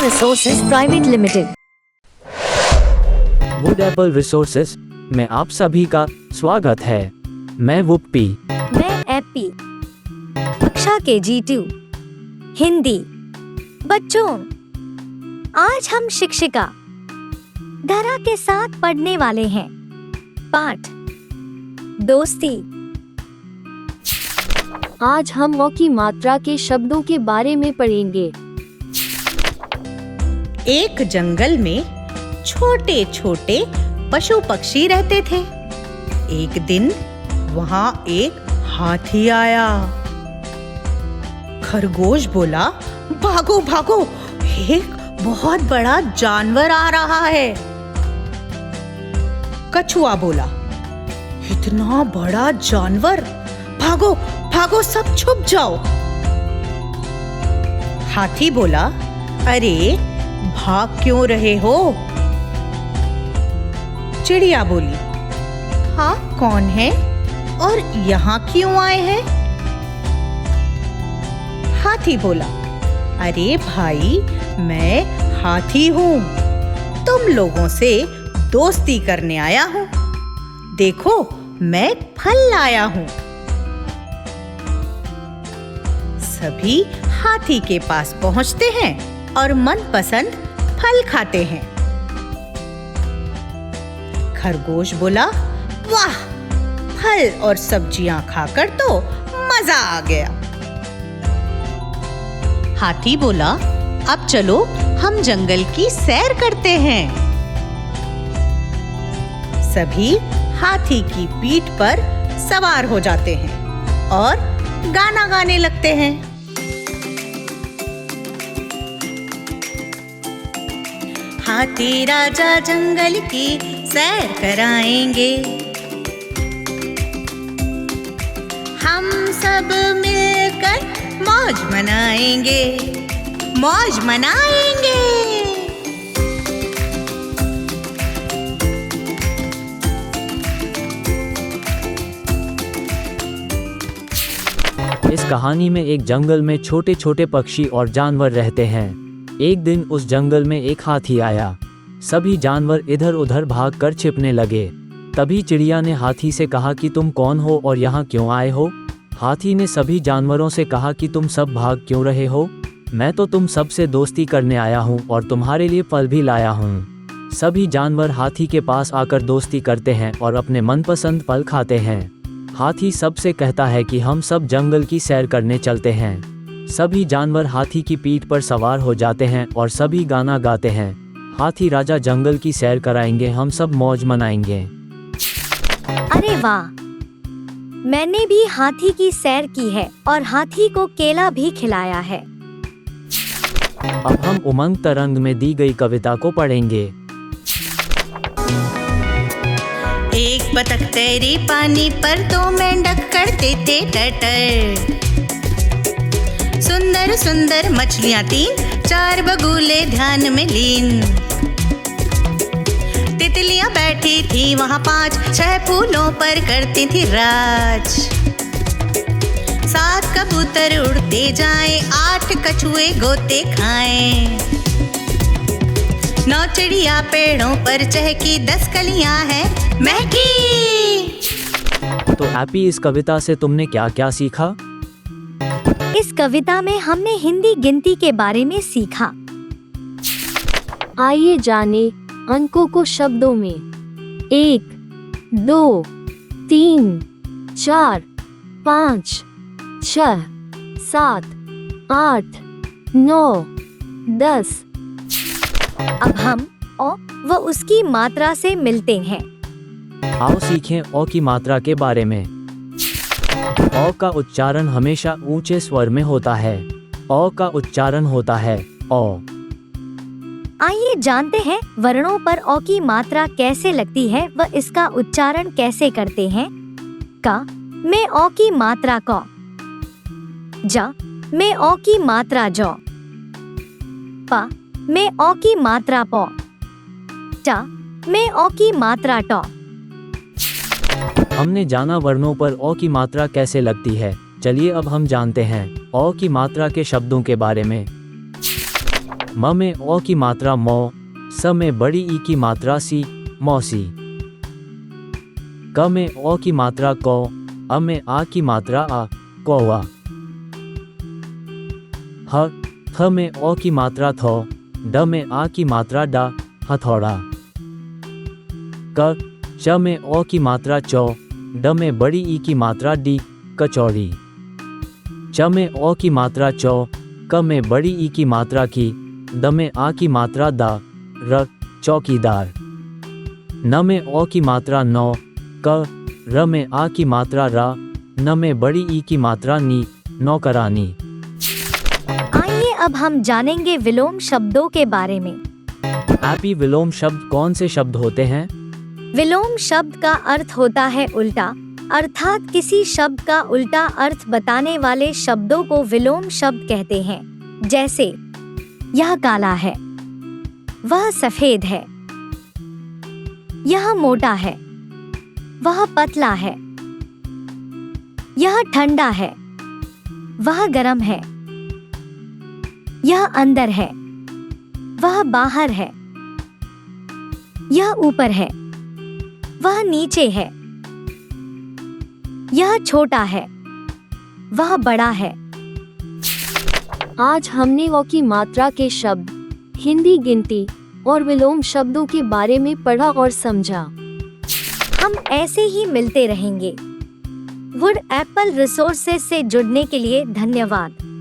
Resources Private Limited। Wood apple resources में आप सभी का स्वागत है। मैं वुप्पी। मैं एप्पी। कक्षा KG2 हिंदी। बच्चों, आज हम शिक्षिका धरा के साथ पढ़ने वाले हैं पाठ दोस्ती। आज हम ओ की मात्रा के शब्दों के बारे में पढ़ेंगे। एक जंगल में छोटे छोटे पशु पक्षी रहते थे। एक दिन वहां एक हाथी आया। खरगोश बोला, भागो भागो, एक बहुत बड़ा जानवर आ रहा है। कछुआ बोला, इतना बड़ा जानवर, भागो भागो, सब छुप जाओ। हाथी बोला, अरे भाग क्यों रहे हो? चिड़िया बोली, आप कौन है और यहाँ क्यों आए हैं? हाथी बोला, अरे भाई, मैं हाथी हूँ, तुम लोगों से दोस्ती करने आया हूँ। देखो, मैं फल लाया हूँ। सभी हाथी के पास पहुँचते हैं और मनपसंद फल खाते हैं। खरगोश बोला, वाह, फल और सब्जियां खाकर तो मजा आ गया। हाथी बोला, अब चलो हम जंगल की सैर करते हैं। सभी हाथी की पीठ पर सवार हो जाते हैं और गाना गाने लगते हैं। हाथी राजा जंगल की सैर कराएंगे, हम सब मिलकर मौज मनाएंगे, मौज मनाएंगे। इस कहानी में एक जंगल में छोटे छोटे पक्षी और जानवर रहते हैं। एक दिन उस जंगल में एक हाथी आया। सभी जानवर इधर उधर भागकर छिपने लगे। तभी चिड़िया ने हाथी से कहा कि तुम कौन हो और यहाँ क्यों आए हो? हाथी ने सभी जानवरों से कहा कि तुम सब भाग क्यों रहे हो? मैं तो तुम सबसे दोस्ती करने आया हूँ और तुम्हारे लिए फल भी लाया हूँ। सभी जानवर हाथी के पास आकर दोस्ती करते हैं और अपने मनपसंद फल खाते हैं। हाथी सबसे कहता है कि हम सब जंगल की सैर करने चलते हैं। सभी जानवर हाथी की पीठ पर सवार हो जाते हैं और सभी गाना गाते हैं। हाथी राजा जंगल की सैर कराएंगे, हम सब मौज मनाएंगे। अरे वाह, मैंने भी हाथी की सैर की है और हाथी को केला भी खिलाया है। अब हम उमंग तरंग में दी गई कविता को पढ़ेंगे। एक बतख तैरी पानी पर, दो मेंढक करते थे टटर। सुंदर सुंदर मछलियां तीन, चार बगुले ध्यान में लीन। तितलियां बैठी थी वहां पांच, छह फूलों पर करती थी राज। सात कबूतर उड़ते जाएं, आठ कछुए गोते खाएं। नौ चिड़िया पेड़ों पर चहकी, 10 कलियां हैं महकी। तो एप्पी, इस कविता से तुमने क्या क्या सीखा? इस कविता में हमने हिंदी गिनती के बारे में सीखा। आइए जाने अंकों को शब्दों में। 1, 2, 3, 4, 5, 6, 7, 8, 9, 10। अब हम ओ व उसकी मात्रा से मिलते हैं। आओ सीखें ओ की मात्रा के बारे में। ओ का उच्चारण हमेशा ऊंचे स्वर में होता है। ओ का उच्चारण होता है ओ। आइए जानते हैं वर्णों पर ओ की मात्रा कैसे लगती है व इसका उच्चारण कैसे करते हैं। का में ओ की मात्रा क, ज में ओ की मात्रा जौ, प में ओ की मात्रा पौ, ट में ओ की मात्रा टौ। हमने जाना वर्णों पर ओ की मात्रा कैसे लगती है। चलिए अब हम जानते हैं ओ की मात्रा के शब्दों के बारे में। म में ओ की मात्रा मौ, स में बड़ी ई की मात्रा सी, मौसी। क में ओ की मात्रा कौ, अ में आ की मात्रा आ, कौवा। ह में ओ की मात्रा थौ, ड में आ की मात्रा डा, हथौड़ा। च में ओ की मात्रा चौ, ड में बड़ी ई की मात्रा डी, कचौड़ी। च में ओ की मात्रा चौ, क में बड़ी ई की मात्रा की, द में आ की मात्रा दा, र, चौकीदार। न में ओ की मात्रा नौ, क, र में आ की मात्रा रा, न में बड़ी ई की मात्रा नी, नौकरानी। आइए अब हम जानेंगे विलोम शब्दों के बारे में। हैप्पी विलोम शब्द कौन से शब्द होते हैं? विलोम शब्द का अर्थ होता है उल्टा, अर्थात किसी शब्द का उल्टा अर्थ बताने वाले शब्दों को विलोम शब्द कहते हैं। जैसे यह काला है, वह सफेद है, यह मोटा है, वह पतला है, यह ठंडा है, वह गर्म है, यह अंदर है, वह बाहर है, यह ऊपर है, वह नीचे है, यह छोटा है, वह बड़ा है। आज हमने ओ की मात्रा के शब्द, हिंदी गिनती और विलोम शब्दों के बारे में पढ़ा और समझा। हम ऐसे ही मिलते रहेंगे। वुड एप्पल रिसोर्सेज से जुड़ने के लिए धन्यवाद।